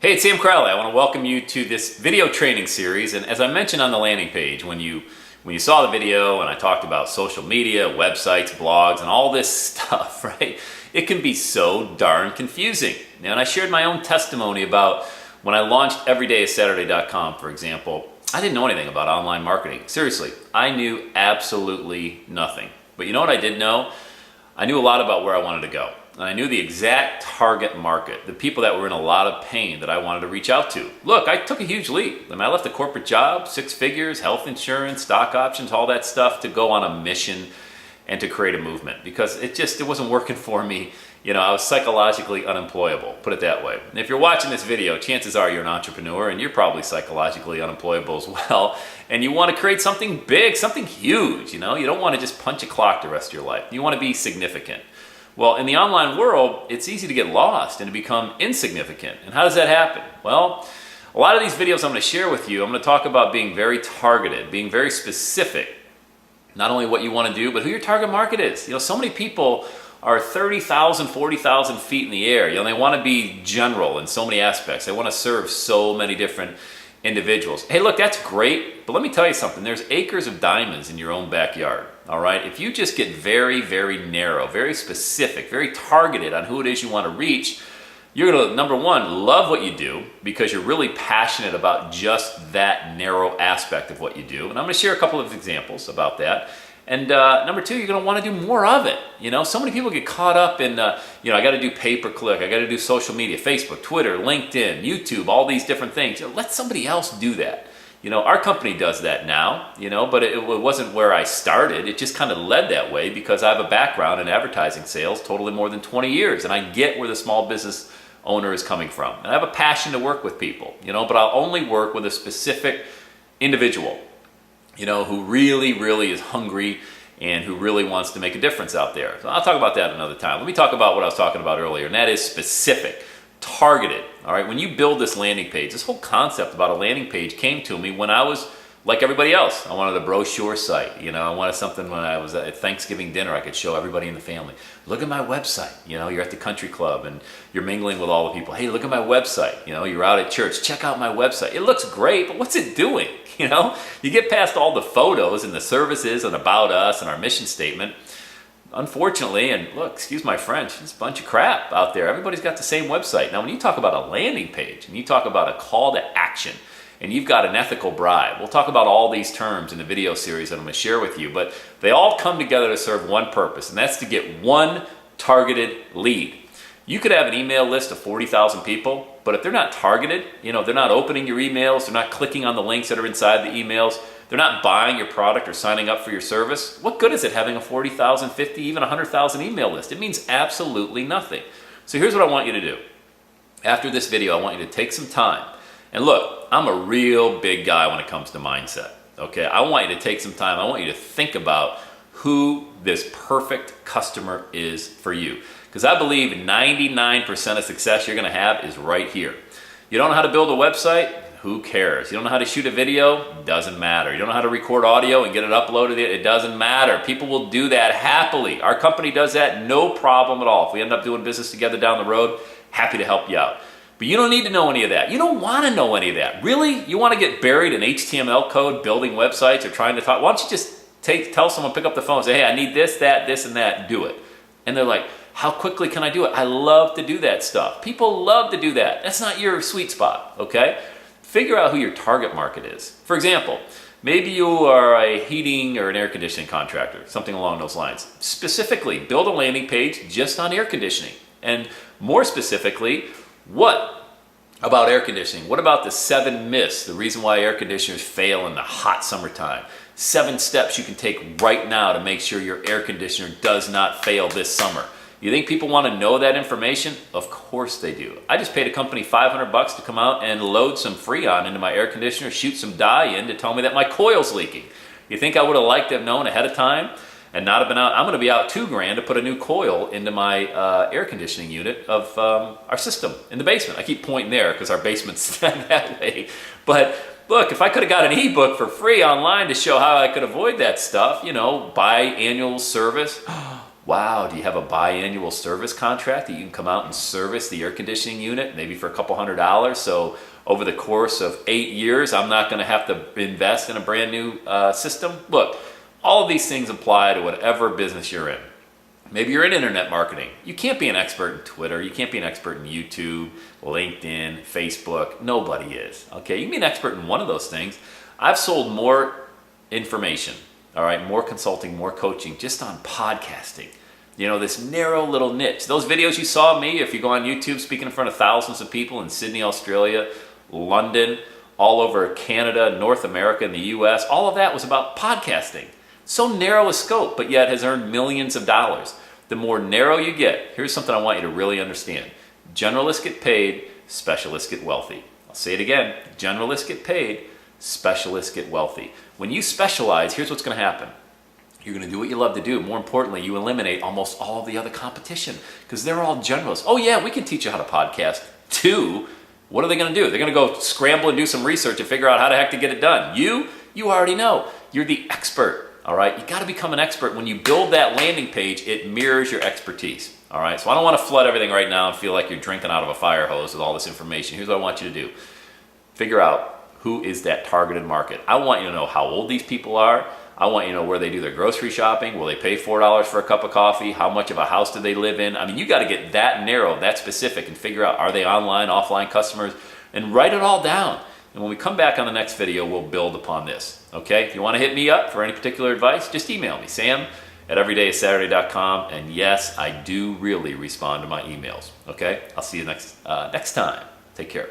Hey, it's Sam Crowley. I want to welcome you to this video training series. And as I mentioned on the landing page, when you saw the video and I talked about social media, websites, blogs, and all this stuff, right? It can be so darn confusing. And I shared my own testimony about when I launched everydayissaturday.com, for example. I didn't know anything about online marketing. Seriously, I knew absolutely nothing. But you know what I did know? I knew a lot about where I wanted to go. And I knew the exact target market, the people that were in a lot of pain that I wanted to reach out to. Look, I took a huge leap. I mean, I left a corporate job, 6 figures, health insurance, stock options, all that stuff to go on a mission and to create a movement because it wasn't working for me. You know, I was psychologically unemployable, put it that way. And if you're watching this video, chances are you're an entrepreneur and you're probably psychologically unemployable as well. And you want to create something big, something huge, you know? You don't want to just punch a clock the rest of your life. You want to be significant. Well, in the online world, it's easy to get lost and to become insignificant. And how does that happen? Well, a lot of these videos I'm going to share with you, I'm going to talk about being very targeted, being very specific. Not only what you want to do, but who your target market is. You know, so many people are 30,000, 40,000 feet in the air. You know, they want to be general in so many aspects. They want to serve so many different individuals. Hey, look, that's great, but let me tell you something. There's acres of diamonds in your own backyard, all right? If you just get very, very narrow, very specific, very targeted on who it is you want to reach, you're going to, number one, love what you do because you're really passionate about just that narrow aspect of what you do. And I'm going to share a couple of examples about that. And number two, you're going to want to do more of it. You know, so many people get caught up in, you know, I got to do pay-per-click, I got to do social media, Facebook, Twitter, LinkedIn, YouTube, all these different things. You know, let somebody else do that. You know, our company does that now, you know, but it wasn't where I started. It just kind of led that way because I have a background in advertising sales, totally more than 20 years. And I get where the small business owner is coming from. And I have a passion to work with people, you know, but I'll only work with a specific individual, you know, who really, really is hungry and who really wants to make a difference out there. So I'll talk about that another time. Let me talk about what I was talking about earlier, and that is specific, targeted. All right, when you build this landing page, this whole concept about a landing page came to me when I was like everybody else. I wanted a brochure site, you know, I wanted something when I was at Thanksgiving dinner I could show everybody in the family. Look at my website. You know, you're at the country club and you're mingling with all the people. Hey, look at my website. You know, you're out at church. Check out my website. It looks great, but what's it doing? You know, you get past all the photos and the services and about us and our mission statement. Unfortunately, and look, excuse my French, it's a bunch of crap out there. Everybody's got the same website. Now, when you talk about a landing page and you talk about a call to action and you've got an ethical bribe, we'll talk about all these terms in the video series that I'm going to share with you, but they all come together to serve one purpose, and that's to get one targeted lead. You could have an email list of 40,000 people, but if they're not targeted, you know, they're not opening your emails, they're not clicking on the links that are inside the emails, they're not buying your product or signing up for your service, what good is it having a 40,000, 50, even 100,000 email list? It means absolutely nothing. So here's what I want you to do. After this video, I want you to take some time. And look, I'm a real big guy when it comes to mindset, okay? I want you to take some time. I want you to think about who this perfect customer is for you. Because I believe 99% of success you're going to have is right here. You don't know how to build a website? Who cares? You don't know how to shoot a video? Doesn't matter. You don't know how to record audio and get it uploaded? It doesn't matter. People will do that happily. Our company does that, no problem at all. If we end up doing business together down the road, happy to help you out. But you don't need to know any of that. You don't want to know any of that. Really? You want to get buried in HTML code building websites or trying to talk? Why don't you just tell someone, pick up the phone and say, hey, I need this, and that, do it. And they're like, how quickly can I do it? I love to do that stuff. People love to do that. That's not your sweet spot, okay? Figure out who your target market is. For example, maybe you are a heating or an air conditioning contractor, something along those lines. Specifically, build a landing page just on air conditioning. And more specifically, what about air conditioning? What about the 7 myths, the reason why air conditioners fail in the hot summertime? 7 steps you can take right now to make sure your air conditioner does not fail this summer. You think people want to know that information? Of course they do. I just paid a company $500 to come out and load some Freon into my air conditioner, shoot some dye in to tell me that my coil's leaking. You think I would have liked to have known ahead of time and not have been out? I'm going to be out $2,000 to put a new coil into my air conditioning unit of our system in the basement. I keep pointing there because our basement's that way. But look, if I could have got an ebook for free online to show how I could avoid that stuff, you know, biannual service. Wow, do you have a biannual service contract that you can come out and service the air conditioning unit, maybe for a couple $100? So over the course of 8 years, I'm not going to have to invest in a brand new system. Look, all of these things apply to whatever business you're in. Maybe you're in internet marketing. You can't be an expert in Twitter. You can't be an expert in YouTube, LinkedIn, Facebook. Nobody is. Okay, you can be an expert in one of those things. I've sold more information, all right, more consulting, more coaching just on podcasting. You know, this narrow little niche. Those videos you saw of me, if you go on YouTube speaking in front of thousands of people in Sydney, Australia, London, all over Canada, North America, and the US, all of that was about podcasting. So narrow a scope, but yet has earned millions of dollars. The more narrow you get, here's something I want you to really understand. Generalists get paid, specialists get wealthy. I'll say it again. Generalists get paid, specialists get wealthy. When you specialize, here's what's going to happen. You're going to do what you love to do. More importantly, you eliminate almost all of the other competition because they're all generalists. Oh yeah, we can teach you how to podcast too. What are they going to do? They're going to go scramble and do some research and figure out how the heck to get it done. You already know. You're the expert. All right, you got to become an expert. When you build that landing page, it mirrors your expertise. All right, so I don't want to flood everything right now and feel like you're drinking out of a fire hose with all this information. Here's what I want you to do. Figure out who is that targeted market. I want you to know how old these people are. I want you to know where they do their grocery shopping. Will they pay $4 for a cup of coffee? How much of a house do they live in? I mean, you got to get that narrow, that specific, and figure out, are they online, offline customers? And write it all down. And when we come back on the next video, we'll build upon this. Okay? If you want to hit me up for any particular advice, just email me, sam@everydayissaturday.com. And yes, I do really respond to my emails. Okay? I'll see you next time. Take care.